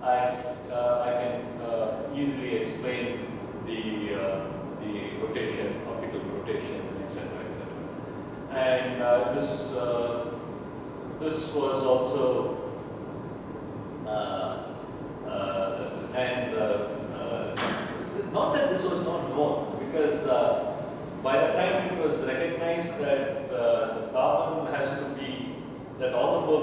I can easily explain the rotation, optical rotation, etc., etc. And this was also not that this was not known, because by the time it was recognized that the carbon has to be, that all the four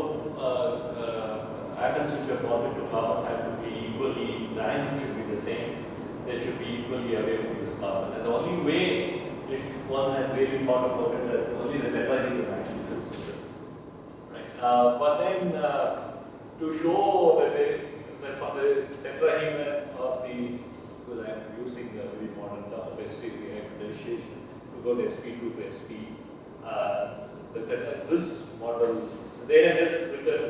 atoms which are bonded to carbon have to be equally, the angle should be the same, they should be equally away from this carbon. And the only way, if one had really thought about it, that only the tetrahedral actually fits the bill. Right? But then to show that from the tetrahedral of the, well, I'm using a very modern term of sp differentiation, to go to sp2 to sp, this model, they had just written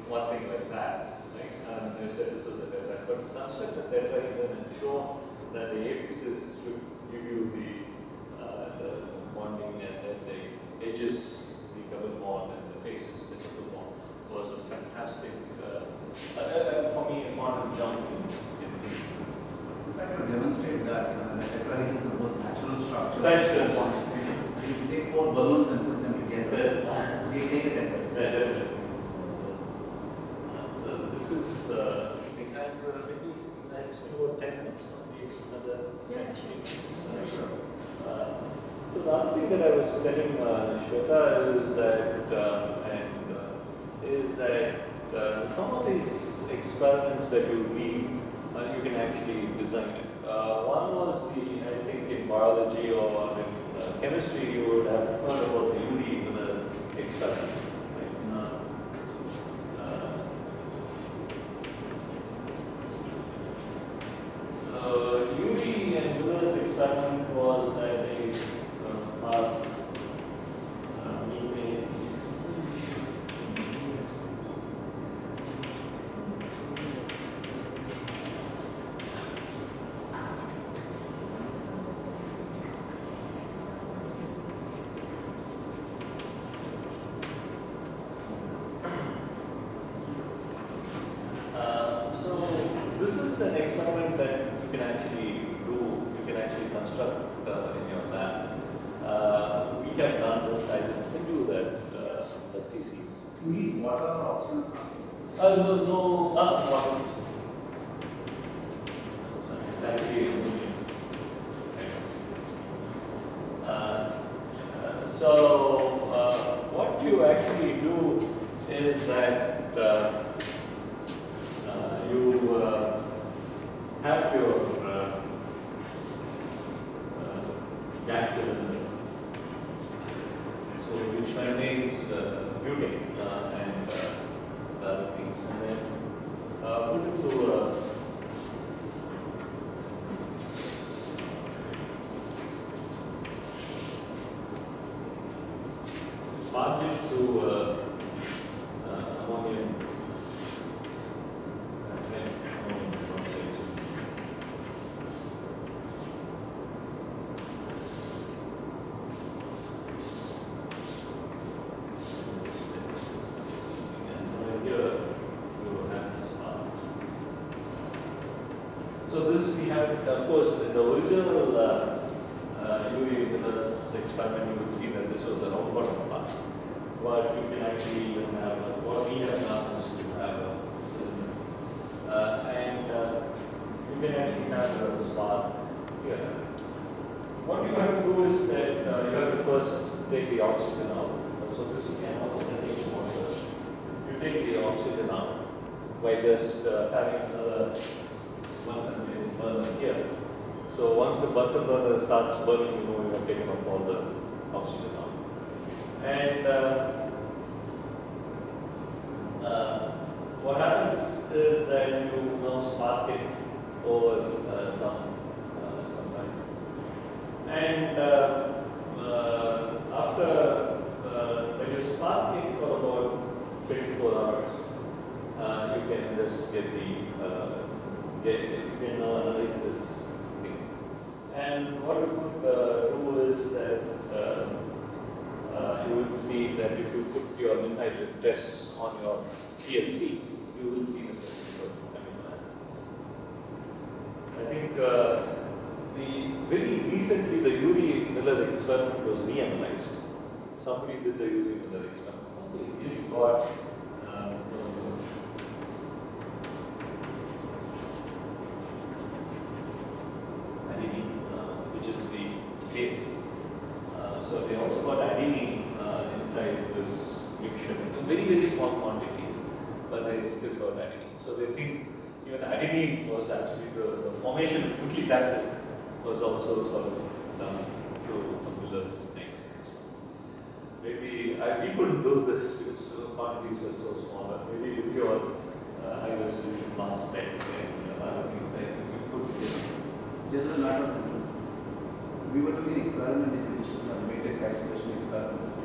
one thing like that, right? And they said this was a tetrahedral. But construct the tetrahedral and show that the apices should give you the bonding, and then the edges, the double bond, and the faces, the triple bond, was a fantastic, for me, a quantum jump in thinking. In fact, to demonstrate that, the tetrahedral is the most natural structure. Naturals. If you take four balloons and put them together, they take a tetrahedral. So this is the thing. And maybe I spend about 10 minutes on the other sheet. So the other thing that I was telling Shweta is that some of these experiments that you read, you can actually design it. One was I think in biology or in chemistry, you would have heard about the Curie experiment. Curie and Miller's experiment was that they asked methane. So this is an experiment that you can actually do, you can actually construct in your lab. We have done this, I will send you that thesis. You need water or oxygen? No, water. It's actually so what you actually do is that you have your gas cylinder, so which contains butane and other things, and then put it through a sponge it through ammonium. So this we have, of course, in the original Curie Miller's experiment, you would see that this was a round bottom glass. But you can actually even have, what we have now is to have a cylinder. And you can actually have a spark here. What you have to do is that you have to first take the oxygen out. So this can also contain water. You take the oxygen out by just having another Bunsen burner here. So once the Bunsen burner starts burning, you know you have taken off all the oxygen out. And what happens is that you now spark it over some time. And after when you spark it for about 24 hours, you can just get the you can now analyze this thing. And what you could do is that you will see that if you put your midnight test on your PLC, you will see the presence of amino acids. very recently the Urey-Miller experiment was reanalyzed. Somebody did the Urey-Miller experiment. It got adenine, which is the base. So they also got adenine inside this mixture in very, very small quantities, but they still got adenine. So they think even adenine was actually the formation of nucleic acid was also sort of done through Miller's thing. Maybe we couldn't do this because quantities were so small, but maybe with your high resolution mass spec and other things, I think we could get. Just a matter of we were doing an experiment in which matrix isolation experiment,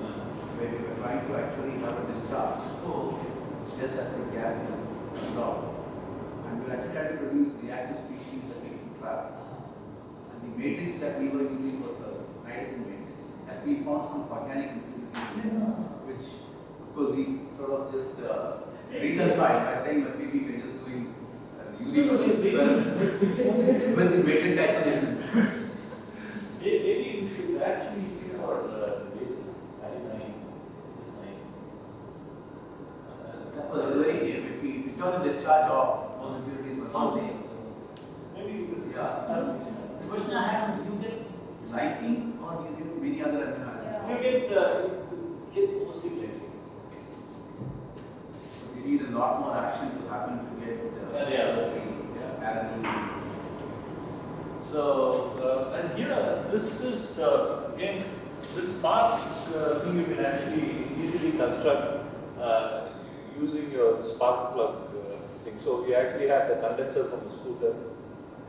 where we were trying to actually have a discharge just as the gas in law. And we were actually trying to produce reactive species that we could trap. And the matrix that we were using was a nitrogen matrix. And we found some organic impurities, which of course we sort of just reconciled by saying that maybe we're just doing Urey experiment with the matrix isolation. Maybe we should actually see for the basis. Adenine, this is 9. That was very clear. If we turn the discharge off, all the impurities were not there. Maybe this is. The question I had was, do you get lysine or do you get many other amino acids? You get mostly glycine. So we need a lot more action to happen to get alanine. So, and here, this is, again, this spark thing you can actually easily construct using your spark plug thing. So, we actually have the condenser from the scooter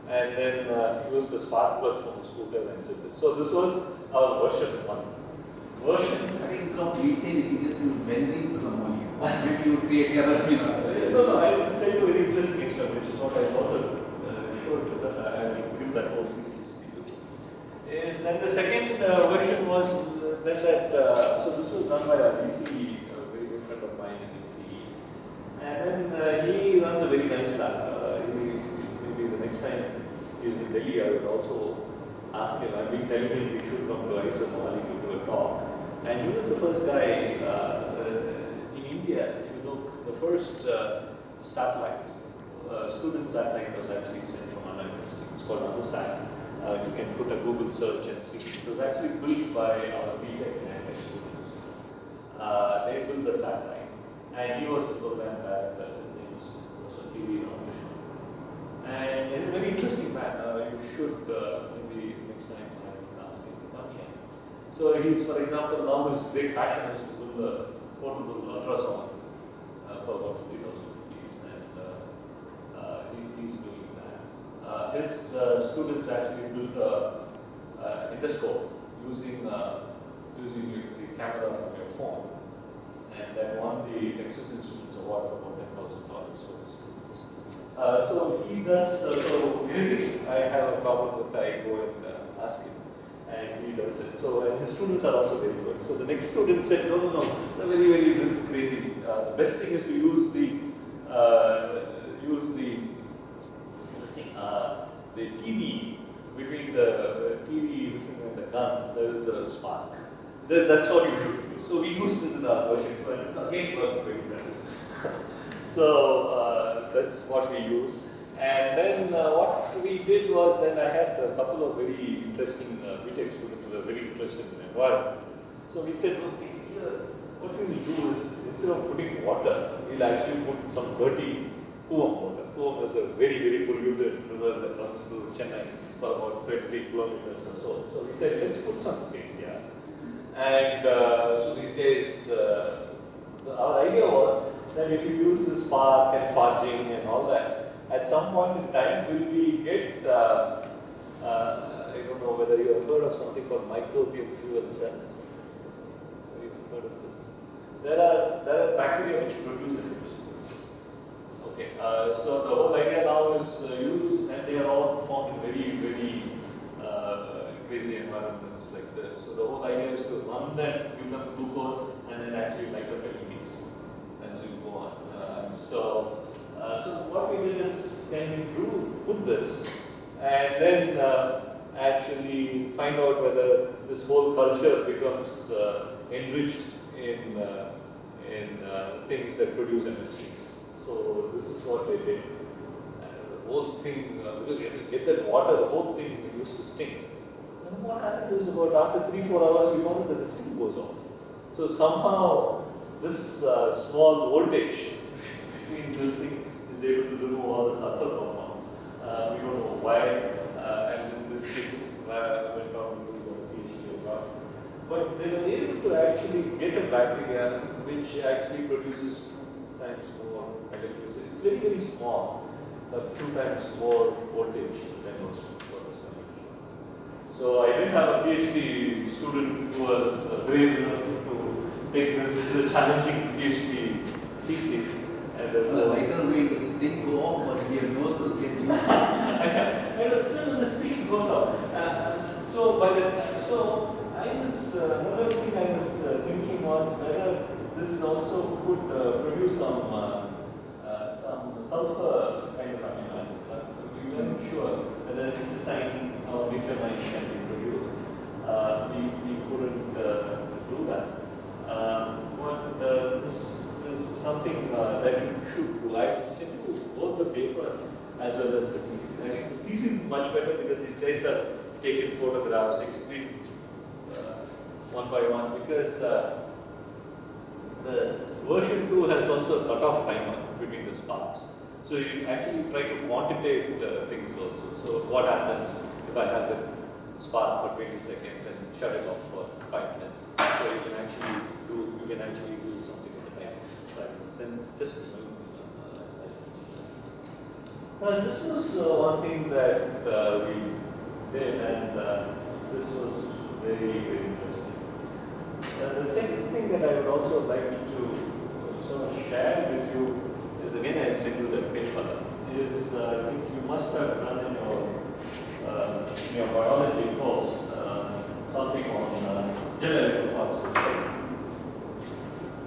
and then use the spark plug from the scooter and did this. So, this was our version 1. Version, I think instead of methane, if you just use benzene to ammonia, maybe you create the other, No, I will tell you a very interesting experiment, which is what I also showed you, that I will give that whole thesis to you. Is then the second version was then that, so this was done by a ECE, a very good friend of mine in ECE. And then he runs a very nice lab. Maybe the next time he is in Delhi, I would also ask him. I've been telling him we should come to IISER Mohali to do a talk. And he was the first guy in India, if you look, the first satellite, student satellite was actually sent from Anna University. It's called AnuSat. You can put a Google search and see. It was actually built by our BTech and MTech students. They built the satellite. And he was the program director. His name was Professor Curie Club. And he's a very interesting man. You should maybe next time ask him to come here. So he's, for example, now his great passion is to build a portable ultrasound for about 50,000 rupees, and he's doing that. His students actually built a endoscope using the camera from your phone, and that won the Texas Instruments Award for about $10,000 for his students. So he does, so anything I have a problem with, I go and ask him, and he does it. So, and his students are also very good. So the next student said, no, this is crazy. The best thing is to use the TV between the TV listening and the gun. There is a spark. So that's what you should use. So we used it in our version, but again, worked very well. So that's what we used. And then what we did was, then I had a couple of very interesting BTech students who were very interested in environment. So we said, okay, here, what we will do is, instead of putting water, we'll actually put some dirty Kuam water. Kuam is a very, very polluted river that runs through Chennai for about 30 kilometers or so. So we said, let's put something here. And so these days, our idea was that if you use the spark and sparging and all that, at some point in time, will we get, I don't know whether you have heard of something called microbial fuel cells. Have you heard of this? There are bacteria which produce electricity. Okay, so the whole idea now is used, and they are all formed in very, very crazy environments like this. So the whole idea is to run them, give them glucose, and then actually light up LEDs as you go on. So what we did is, can we put this, and then actually find out whether this whole culture becomes enriched in things that produce MFCs. So this is what they did. The whole thing, because you get that water, the whole thing used to stink. And what happened is about after 3-4 hours, we found that the stink goes off. So somehow this small voltage between this thing is able to remove all the sulfur compounds. We don't know why, and in this case, went on to do a PhD about. But they were able to actually get a bacteria which actually produces 2 times more electricity. It's very, very small, but 2 times more voltage than what was electricity. So I didn't have a PhD student who was brave enough to take this as a challenging PhD thesis. And the lighter weight of the stick go off, but your nose will get used. The stick goes off. So another thing I was thinking was whether this also could produce some sulfur kind of amino acid. We weren't sure whether cysteine or glutamine can be produced. We couldn't do that. But this is something that you should do. I sent you both the paper as well as the thesis. I think the thesis is much better because these guys are taken photographs, explained one by one, because the version 2 has also a cutoff timer between the sparks. So you actually try to quantitate things also. So what happens if I have the spark for 20 seconds and shut it off for 5 minutes? So you can actually do something at the time. So I can send just this was one thing that we did, and this was very, very interesting. The second thing that I would also like to sort of share with you is, again, I sent you that paper, is I think you must have done in your biology course something on gel electrophoresis, right?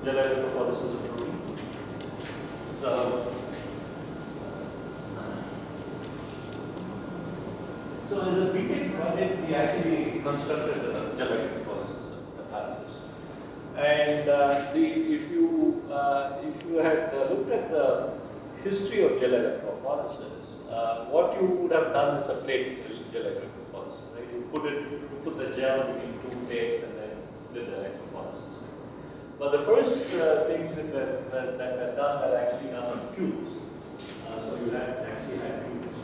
Gel electrophoresis of protein. So as a BTech project, we actually constructed a gel electrophoresis apparatus. And if you had looked at the history of gel electrophoresis, what you would have done is a plate gel electrophoresis. Right? You put the gel between 2 plates and then did the electrophoresis. But the first things that were done were actually done on tubes. So you actually had tubes.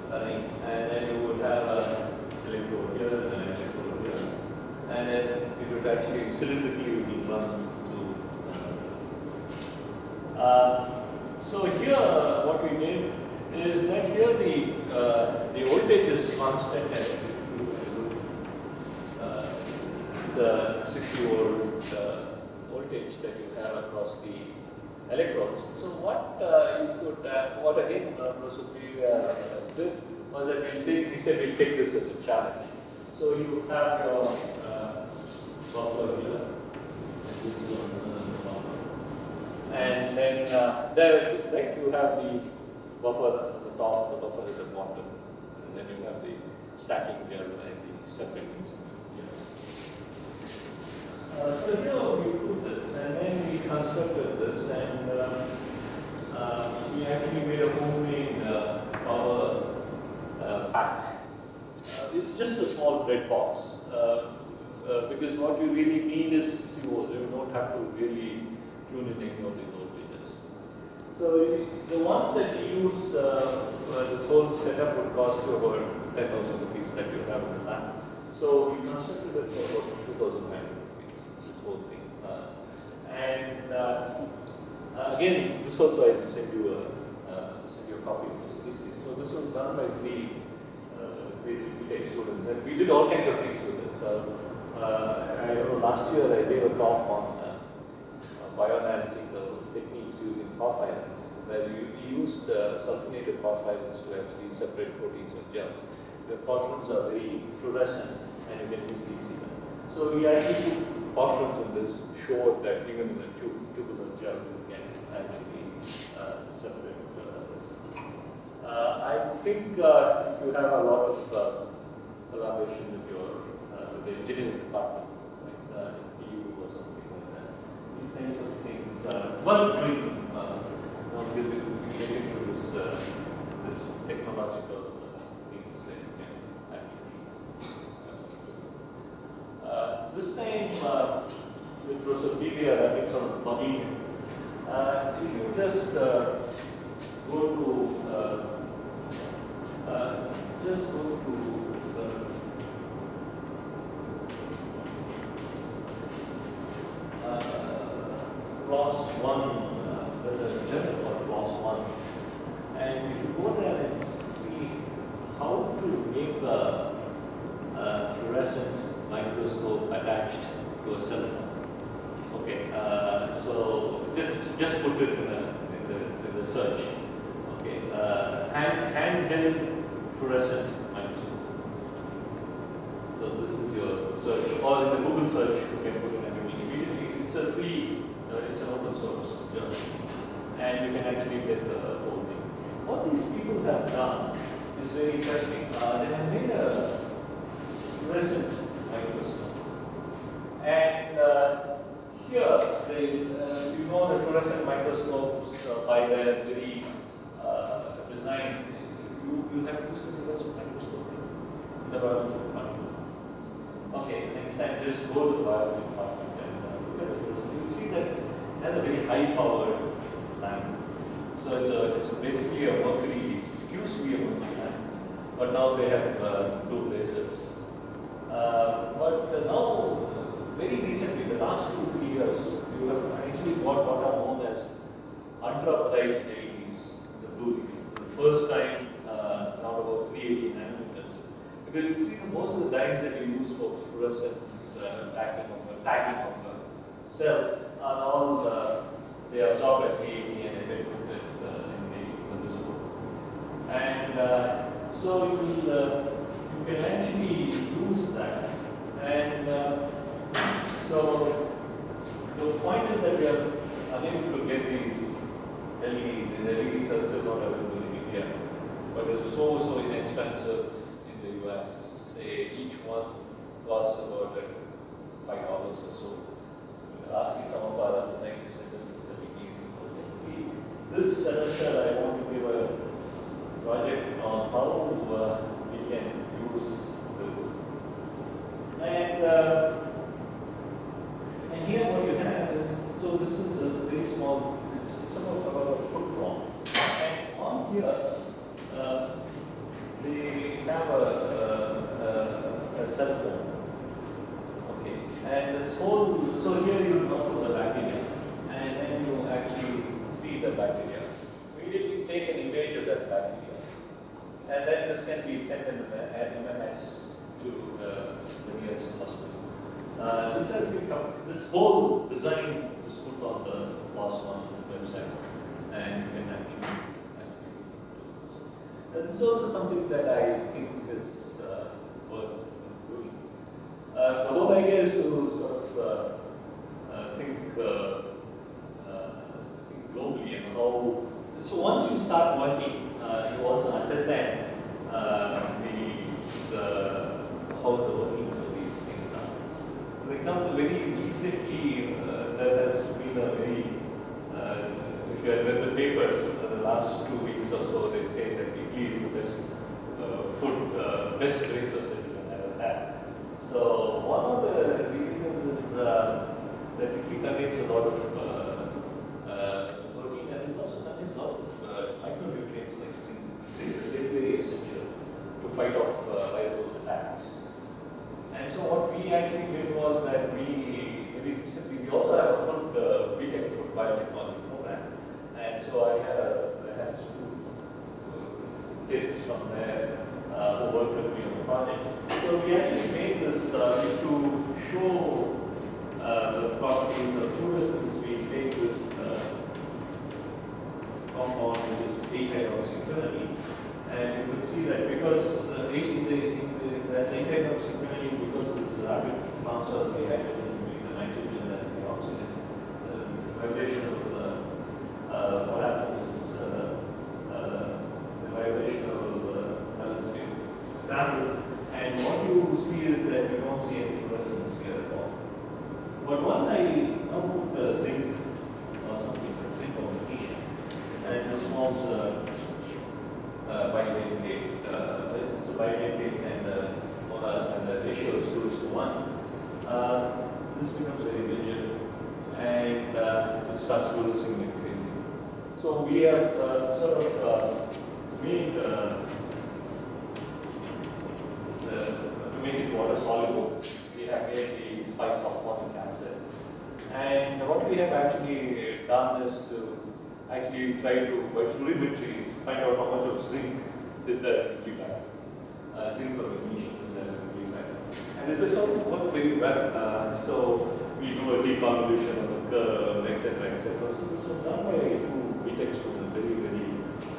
And then you would have a electrode here and an electrode here. And then it would actually cylindrically run to this. So here what we did is that here the voltage is constant at it's 60 volt voltage that you have across the electrodes. So what what again Professor did was that we said we'll take this as a challenge. So you have your buffer here, this is your buffer, and then there, right, you have the buffer at the top, the buffer at the bottom, and then you have the stacking gel and the separating gel. So here we put this, and then we constructed this, and we actually made a homemade power pack. It's just a small bread box, because what you really need is 60 volts. You don't have to really tune in any of the voltages. So the ones that you use, this whole setup would cost you about 10,000 rupees that you have in the lab. So we constructed it for about 2,500 rupees, this whole thing. Again, this also I will send you a copy of this thesis. So this was done by 3 basic BTech students, and we did all kinds of things with it. I know last year I gave a talk on bioanalytical techniques using Hoff ions, where you used sulfonated Hoff ions to actually separate proteins and gels. The porphyrins are very fluorescent, and you can easily see them. So we actually put porphyrins in this, showed that even in a tubular gel you can actually separate this. I think if you have a lot of collaboration with with the engineering department, like EU or something like that. These kinds of things worth doing. We get into this technological things that you can actually do. This time with Professor PVR, I think from Mohali. If you just go to clause 1, there's a journal called clause 1, and if you go there and see how to make a fluorescent microscope attached to a cell phone. Okay, so just put it in the search. Okay, handheld fluorescent microscope. So this is your search, or in the Google search you can put in anything. It's a free, it's an open source journal, and you can actually get the whole thing. What these people have done is very interesting. They have made a fluorescent microscope, and here you know the fluorescent microscopes by their very design. You have used the fluorescent microscope in the biology department. Okay, next time just go to the biology department and look at the fluorescent. You will see that it has a very high powered lamp. So it's basically a mercury. It used to be a mercury lamp, but now they have blue lasers. But now, very recently, the last 2-3 years, you have actually got what are known as ultra-bright LEDs, the blue region. The first time, now about 380 nanometers. Because you see, most of the dyes that you use for fluorescence tagging of cells are all they absorb at 380 and they put it in the visible. And so you can actually use that. And so the point is that we are unable to get these LEDs. The LEDs are still not available in India, but it's so inexpensive in the US. Say each one costs about $5 or so. We're asking some of our other things, and this is LEDs. So this semester I want to give a project on how we can use this. And here what you have is, so this is a very small, it's somewhat about a foot long. And on here, they have a cell phone. Okay. And this whole, so here you come to the bacteria, and then you actually see the bacteria. Immediately take an image of that bacteria, and then this can be sent in an MMS to the nearest hospital. This has become, this whole design is put on the last one website, and you can actually do this. And this is also something that I think is worth doing. The whole idea is to sort of think globally and how. So once you start working, you also understand how the workings of these things are. For example, very recently there has been a very, if you have read the papers the last 2 weeks or so, they say that Italy is the best best breakfast that you can ever have. So one of the reasons is that Italy contains a lot of protein, and it also contains a lot of micronutrients like zinc. Zinc is very, very essential to fight off viral attacks. And so what we actually did was that very recently, we also have a food, B.Tech food biotechnology program. And so I had 2 kids from there who worked with me on the project. So we actually made this to show the properties of fluorescence. We made this compound which is 8-hydroxyquinone, and you could see that because as 8-hydroxyquinone, because of this rapid transfer of the hydrogen between the nitrogen and the oxygen, the vibration of what happens is the vibration of scrambled, and And what you see is that you don't see any fluorescence here at all. But once I now put zinc or something, zinc or magnesium, and this forms bidentate, it's bidentate and the ratio is 2:1. This becomes very rigid and it starts fluorescing like crazy. So we have sort of made to make it water soluble, we have made the 5-sulfonic acid. And what we have actually done is to actually try to, by fluorimetry, find out how much of zinc is there in the zinc or magnesium is there in the And this is sort of worked very well. So we do a deconvolution of the curve, etc., etc. So this was done by two BTech students, very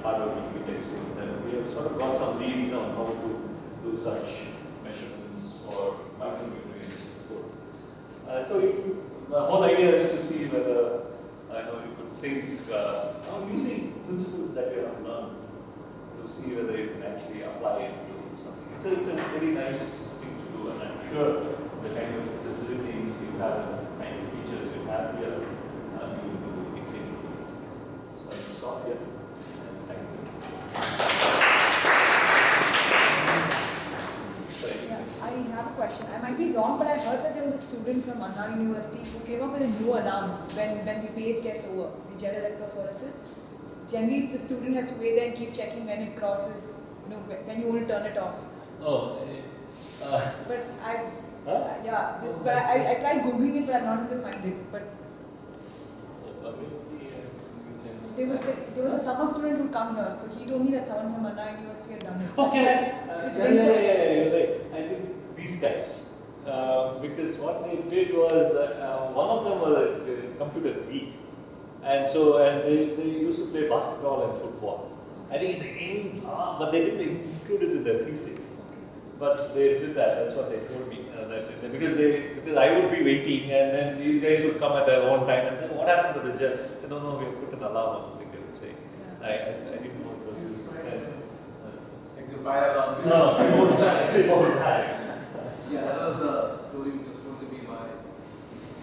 hardworking BTech students, and we have sort of got some leads on how to do such measurements for micronutrients in food. So the whole idea is to see whether you could think using principles that you have learned to see whether you can actually apply it to something. It's a very nice thing to do, and I'm sure the kind of facilities you have, the kind of features you have here, you will do exceedingly. So I'll stop here. And thank you. Yeah, I have a question. I might be wrong, but I heard that there was a student from Anna University who came up with a new alarm when the pH gets over, the gel electrophoresis. Generally, the student has to wait there and keep checking when it crosses, when you want to turn it off. Oh, But huh? but I tried Googling it, but I'm not able to find it. But there was a summer student who come here, so he told me that someone from Anna University had done it. Okay. Yeah, you're right. I think these guys, because what they did was one of them was a computer geek, and they used to play basketball and football. I think in the end, but they didn't include it in their thesis. But they did that. That's what they told me. Because I would be waiting, and then these guys would come at their own time and say, "What happened to the gel?" No, we have put an alarm or something. They would say. Yeah. I didn't know it was this. Like the fire alarm. No, I won't die. Yeah, that was a story which was told to me by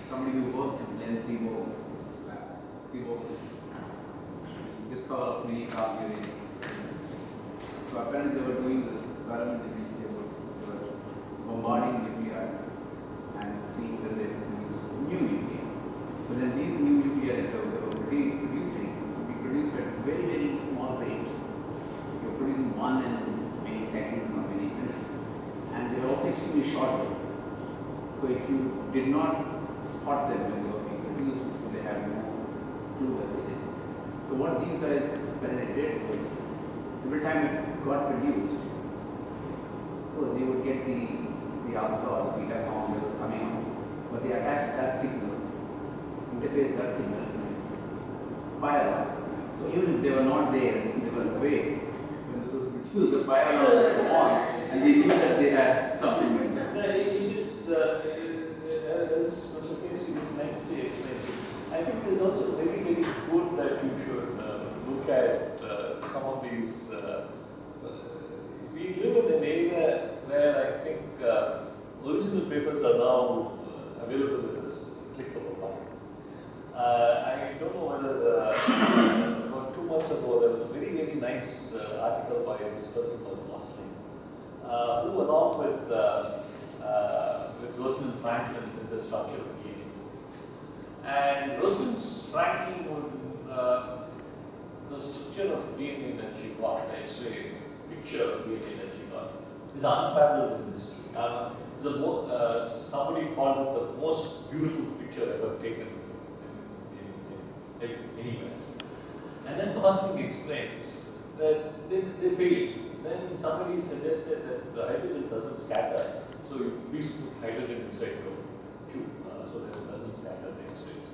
somebody who worked in Glenn Seaborg's lab. Seaborg's discoverer of many carbon. So apparently they were doing this experiment in which they were bombarding nuclei and seeing whether they produce new nuclei. But then these new nuclei that they were producing would be produced at very small rates. You're producing one in many seconds or many minutes. And they are also extremely short. So if you did not spot them when they were being produced, they have no clue what they did. So what these guys apparently did was, every time it got produced, of course they would get the alpha or the beta form that was coming out, but they attached that signal, interface that signal to this fire alarm. So even if they were not there, they were away when this was produced, the fire alarm would go on, and they knew that they had something like that. It is, as Mr. Casey nicely explained, I think it is also very good that you should look at some of these. We live in an area where I think original papers are now available with this click of a button. I don't know whether about 2 months ago there was a very nice article by this person called Pasteur, who along with Rosalind Franklin did the structure of DNA. And Rosalind Franklin would the structure of DNA that she got, the X-ray picture of DNA that she got, is unparalleled in history. Somebody called it the most beautiful picture ever taken anywhere. And then Pasteur explains that they failed. Then somebody suggested that the hydrogen doesn't scatter, so you please put hydrogen inside the tube so that it doesn't scatter the X-rays.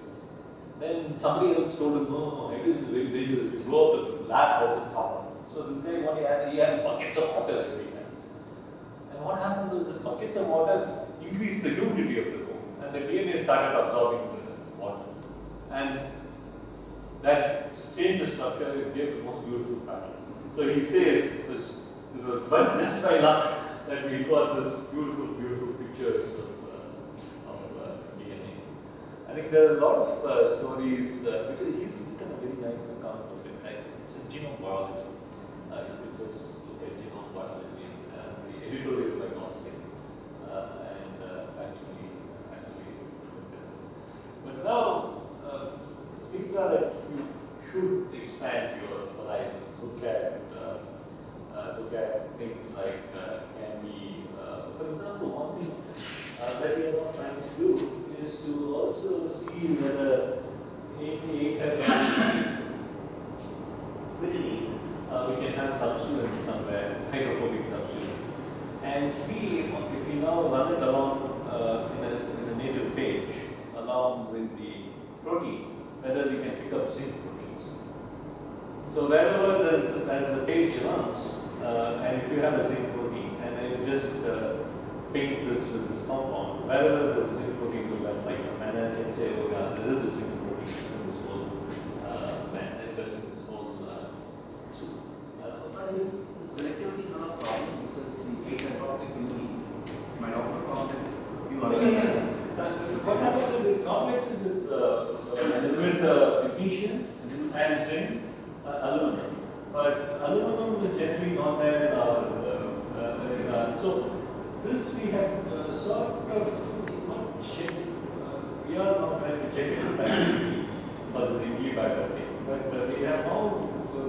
Then somebody else told him, no, hydrogen is very dangerous. If you blow up the lab, doesn't cover. So this guy, he had buckets of water every time. And what happened was this buckets of water increased the humidity of the room, and the DNA started absorbing the water. And that changed the structure, it gave the most beautiful pattern. So he says, it was just by luck that we got this beautiful, beautiful pictures of DNA. I think there are a lot of stories, because he's written a very nice account of it, right? It's a genome biology. You could just look at genome biology, the editorial by Gosling, and actually. But now, things are that you should expand your horizon, look at things like, can we, for example, one thing that we are not trying to do is to also see whether in the we can have substituents somewhere, hydrophobic substituents, and see if we now run it along in a native page along with the protein, whether we can pick up zinc proteins. So wherever as the page runs, and if you have a zinc protein, and then you just paint this with this compound, wherever there's a zinc protein, you will like a man and can say, oh yeah, there is a zinc protein in this whole in this whole soup. But is selectivity not a problem because the 8 hydroxy union might offer complex few other what happens with the complexes with magnesium and zinc, aluminum. But aluminum is generally not there in our. So this we have sort of not checked. We are not trying to check the capacity for the zinc battery, but we have now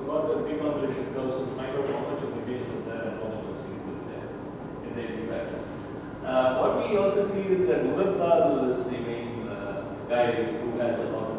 got the deconvolution curves to find out how much of magnesium is there and how much of zinc is there in the zinc battery. What we also see is that Vanderwaal is the main guy who has a lot